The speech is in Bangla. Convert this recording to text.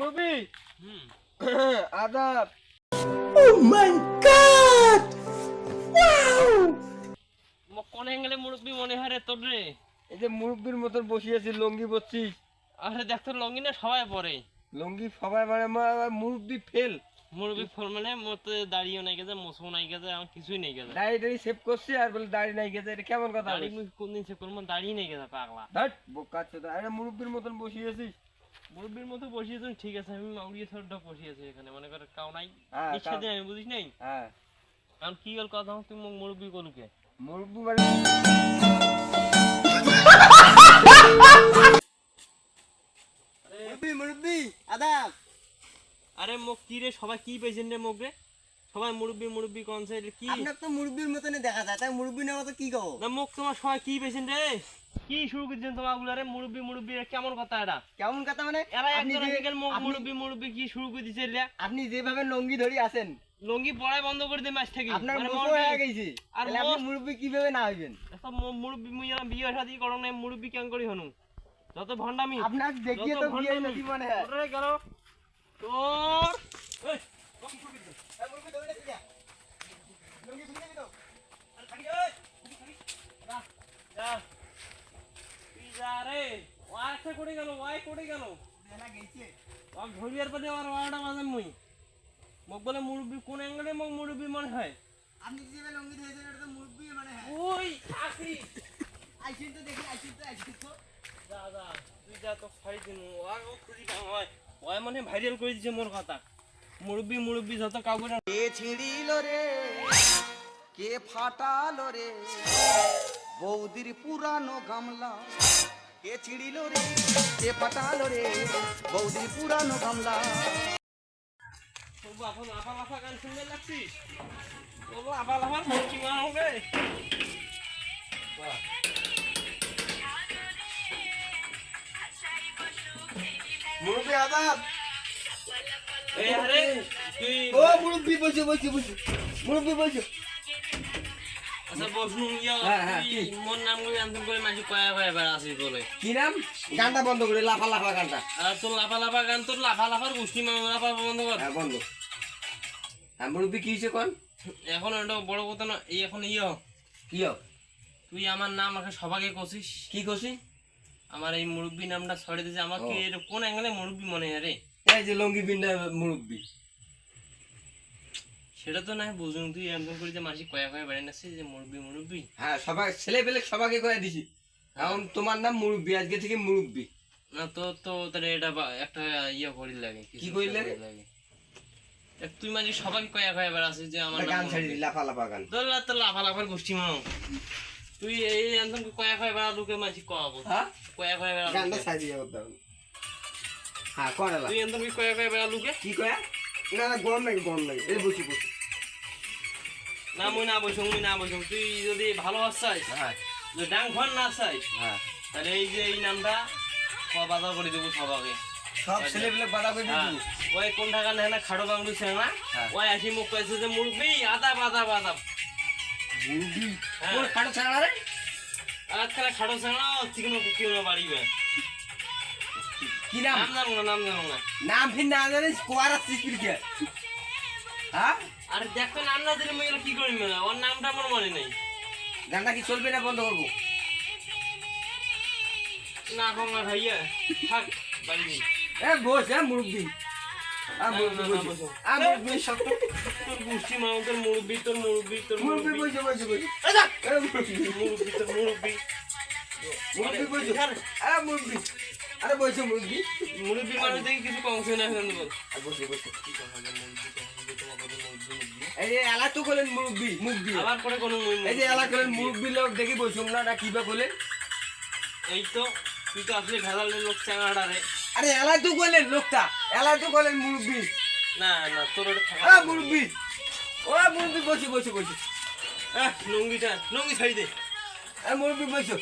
মুরব্বি আদাব। কোন অ্যাঙ্গেলে মুরব্বি মনে হয় রে তোর রে? এই যে মুরব্বির মতন বসিয়েছি, লঙ্গি পরছিস। আরে দেখ তোর লঙ্গি না সবাই পরে। লঙ্গি সবাই মানে মুরব্বি ফেল। মুরব্বি ফল মানে মতে দাড়িও নাই গেছে, মোছও নাই গেছে, আমার কিছুই নাই গেছে। দাড়ি সেভ করছি আর বলে দাড়ি নাই গেছে, এটা কেমন কথা? দাড়ি কোনদিন সেভ করবো? দাড়ি নেই গেছে পাগলা। ধ্যাৎ বোকা চোদা, আরে মুরব্বির মতন বসিয়েছিস। মুরব্বির মতো বসিয়েছেন ঠিক আছে, আমি মাউরিয়া সরটা বসিয়েছি এখানে, মনে করে কাউ নাই। হ্যাঁ, ইচ্ছা দিন আমি বুঝিস নাই। হ্যাঁ কারণ কি হল কথা, তুই মুরব্বি করুকে মুরব্বি মানে মুরব্বি আদাব। আরে মুখ কি রে, সবাই কি পেয়েছেন রে মুখ রে? সবাই মুরব্বি মুরব্বি কনসে কি? আপনার তো মুরব্বির মতনই দেখা যায়, তাই মুরব্বি নেওয়া তো কি কও? না মুখ তোমার সবাই কি পেয়েছেন রে? কি শুরু করছেন তোমার গুলারে? মুরব্বি মুরব্বি কেমন কথা এটা? কেমন কথা মানে? এরা একজন আজকাল মুরব্বি মুরব্বি কি শুরু করে দিছে রে? আপনি যেভাবে লঙ্গি ধরি আছেন, লঙ্গি পড়াই বন্ধ করে দে মাস থেকে। আপনার মানে মুরব্বি হয়ে গেছে, আর তাহলে আপনি মুরব্বি কিভাবে না হইবেন? সব মুরব্বি মুই এরা বিয়ে শাদি করো না, মুরব্বি কেন করি হনু? যত ভন্ডামি আপনার দেখিয়ে তো বিয়ে নদী মনে হয়। ওরে গেল তোর এই মুরব্বি ধরে দিছি লঙ্গি ভিজে দিও। আরে থাকি ওই যা যা তুই যা রে। ওয়াই করে গেল, ওয়াই করে গেল, বেলা গেছে। আর ঘড়িয়ার পরে আর ওয়াটা বাজান মুই মোক বলে মুরব্বি কোন অ্যাঙ্গেলে মোক মুরব্বি মনে হয়? আপনি যেভাবে লঙ্গি ধরেছেন এটা তো মুরব্বি মানে হয়। ওই চাকরি আইছেন তো দেখি, আইছেন তো যা যা তুই যা তো ফাড়ি দিন। ওয়াই ও খুঁজি কাম হয়, ওয়াই মানে ভাইরাল করে দিছে মোর কথা। মুরব্বি মুরব্বি যত কাউকে কে ছিড়িল রে, কে ফাটালো রে বৌদির পুরানো গামলা? কে ছিড়িল রে, কে ফাটালো রে বৌদির পুরানো গামলা? লাফা লাফা লাফা গান শুনতে লাগছিস? ও লাফা লাফা মুরগি মারবে। মুরব্বি আদাব। এই আরে তুই ও মুরব্বি বসে বসে বসে, মুরব্বি বসে। আচ্ছা বসনু ইয়া হ্যাঁ, তুই মোর নাম করে আনতে করে মাঝে কয়া কয়া বেড়া আসিস বলে। কি নাম? গানটা বন্ধ করে, লাফা লাফা গানটা। আর তোর লাফা লাফা গান, তোর লাফা লাফার গোষ্ঠী লাফা বন্ধ কর। হ্যাঁ বন্ধ। হ্যাঁ মুরব্বি কি হয়েছে কোন? এখন এটা বড় কথা না, এই এখন ইয়ে কি হোক? তুই আমার নাম আমাকে সবাইকে কছিস। কি করছি? আমার এই মুরব্বি নামটা ছড়ে দিয়েছে আমাকে। ও। এর কোন অ্যাঙ্গেলে মুরব্বি মনে হয় রে? এই যে লঙ্গি বিন্ডা মুরব্বি। সেটা তো না বুঝুন, তুই এমন করে যে মাসি কয়া কয়া বেড়ে নাছিস যে মুরব্বি মুরব্বি। হ্যাঁ সবাই ছেলে পেলে সবাইকে করে দিছি। এখন তোমার নাম মুরব্বি, আজকে থেকে মুরব্বি। না তো তো তাহলে এটা একটা ইয়ে করি লাগে। কি করি লাগে? তুই মাঝে সবাইকে কয়া কয়া বেড়াছিস যে আমার গান ছাড়ি দি, লাফা লাফা গান। তোর লাফা লাফার গোষ্ঠী মাও। তুই এই আনতন কয়া কয়া বেড়া লোকে মাঝে কয়াবো। হ্যাঁ কয়া কয়া বেড়া গানটা ছাড়ি দিয়ে করতে হবে। হ্যাঁ করালা। তুই আনতন কয়া কয়া বেড়া লোকে। কি কয়া? না না গরম লাগে, গরম লাগে। এই বসি বসি। না মুই না বসুম। তুই যদি ভালো আসাই, হ্যাঁ যদি ডাং ঘর না আসাই, হ্যাঁ তাহলে এই যে এই নামটা বাজার করে দেবো সবাকে। সব ছেলে পেলে বাধা করে হ্যাঁ, দিবি। ওই কোন টাকা নেয় না খাড়ো বাংলু ছিল না, হ্যাঁ। ওই আসি মুখ কয়েছে যে মুরব্বি আদাব আদাব আদাব। মুরব্বি হ্যাঁ। ওর খাটো ছাড়া রে। আজকাল খাড়ো ছাড়া চিকেন কেউ না বাড়িবে। কি নাম? নাম জানো না। নাম ফির না জানিস, কোয়ার আসছিস কি কে? হ্যাঁ আরে দেখো নাম না দিলে মেয়েরা কি করি মেলা, ওর নামটা আমার মনে নেই। গানটা কি চলবে না বন্ধ করবো? না গঙ্গা ভাইয়া থাক বাড়ি নেই। এ বস মুরব্বি। মুরব্বি সব তোর গোষ্ঠী মা, তোর মুরব্বি তোর মুরব্বি তোর মুরব্বি মুরব্বি বসে বসে বসে। মুরব্বি তোর মুরব্বি মুরব্বি বসে। মুরব্বি আরে বসে মুরব্বি। মুরব্বি মানুষ দেখি কিছু কংস না এখন বল। বসে বসে। এই যে এলা তো বলেন মুরব্বি, মুরব্বি। আবার করে কোনো এই যে এলা করেন মুরব্বি লোক দেখি বসুন না, না কিবা বলেন? এই তো তুই তো আসলে ভেজালের লোক চাঙাড়া রে। আরে এলা তো বলেন লোকটা, এলা তো বলেন মুরব্বি। না না তোর ওটা থাকা মুরব্বি। ও মুরব্বি বসে বসে বসে। লুঙ্গি ছাড়ি দে। মুরব্বি বসে।